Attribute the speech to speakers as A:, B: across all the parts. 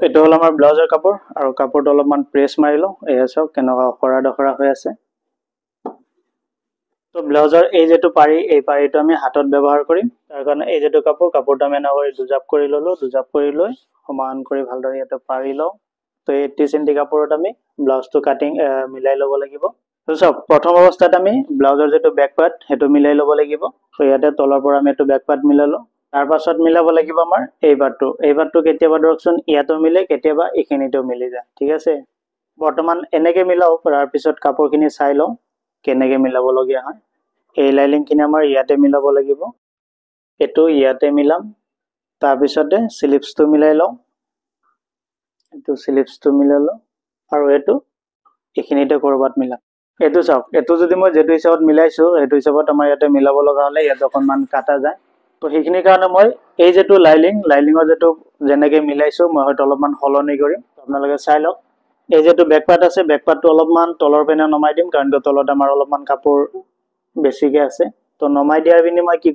A: এইটো হ'ল আমাৰ ব্লাউজৰ কাপোৰ আৰু কাপোৰটো অলপমান প্ৰেছ মাৰি লওঁ। এয়া চাওক কেনেকুৱা অখৰা দখৰা হৈ আছে। তো ব্লাউজৰ এই যেটো পাৰি এই পাৰিটো আমি হাতত ব্যৱহাৰ কৰিম। তাৰ কাৰণে এই যেটো কাপোৰটো আমি এনেকৈ দুজাপ কৰি ললো, দুজাপ কৰি লৈ সমান কৰি ভালদৰে ইয়াতে পাৰি লওঁ। তো 80 সেন্টি কাপোৰত আমি ব্লাউজটো কাটিং মিলাই ল'ব লাগিব। তো চাওক প্ৰথম অৱস্থাত আমি ব্লাউজৰ যেটো বেক পাৰ্ট সেইটো মিলাই ল'ব লাগিব। তো ইয়াতে তলৰ পৰা আমি এইটো বেক পাৰ্ট মিলালো। তাৰ পাছত মিলাব লাগিব আমাৰ এই পাৰ্টটো কেতিয়াবা ধৰকচোন ইয়াতো মিলে, কেতিয়াবা এইখিনিতেও মিলি যায়। ঠিক আছে, বৰ্তমান এনেকে মিলাও, তাৰ পিছত কাপোৰখিনি চাই লওঁ কেনেকে মিলাব লগীয়া হয়। এই লাইনিংখিনি আমাৰ ইয়াতে মিলাব লাগিব, এইটো ইয়াতে মিলাম। তাৰপিছতে স্লিপছটো মিলাই লওঁ, এইটো স্লিপছটো মিলালো আৰু এইটো এইখিনিতে কৰবাত মিলাম। এইটো চাওক, এইটো যদি মই যেটো হিচাপত মিলাইছো সেইটো হিচাপত আমাৰ ইয়াতে মিলাব লগা হলে ইয়াতে অকণমান কাটা যায়। তো সেইখিনিৰ কাৰণে মই এই যেটো লাইনিঙৰ যেটো যেনেকে মিলাইছো মই হয়তো অলপমান সলনি কৰিম, আপোনালোকে চাই লওক। এই যেটো বেক পাৰ্ট আছে, বেক পাৰ্টটো অলপমান তলৰ পিনে নমাই দিম, কাৰণ তলত আমাৰ অলপমান কাপোৰ বেছিকে আছে। তো নমাই দিয়াৰ বিনিময় কি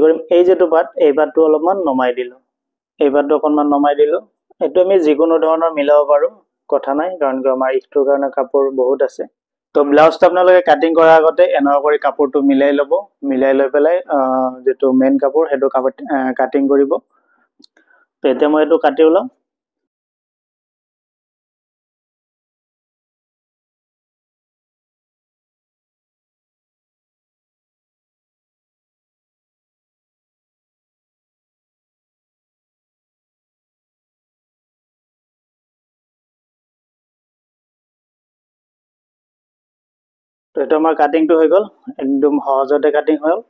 A: কৰিম এই যেটো পাৰ্ট, এই পাৰ্টটো অলপমান নমাই দিলো, এই পাৰ্টটো অকণমান নমাই দিলো। এইটো আমি যিকোনো ধৰণৰ মিলাব পাৰো, কথা নাই, কাৰণ আমাৰ ইটোৰ কাৰণে কাপোৰ বহুত আছে। তো ব্লাউজটো আপোনালোকে কাটিং কৰাৰ আগতে এনেকুৱা কৰি কাপোৰটো মিলাই ল'ব, মিলাই লৈ পেলাই যেটো মেইন কাপোৰ সেইটো কাটিং কৰিব। তো এতিয়া মই এইটো কাটি ওলাম। তো এইটো আমাৰ কাটিংটো হৈ গ'ল, একদম সহজতে কাটিং হ'ল।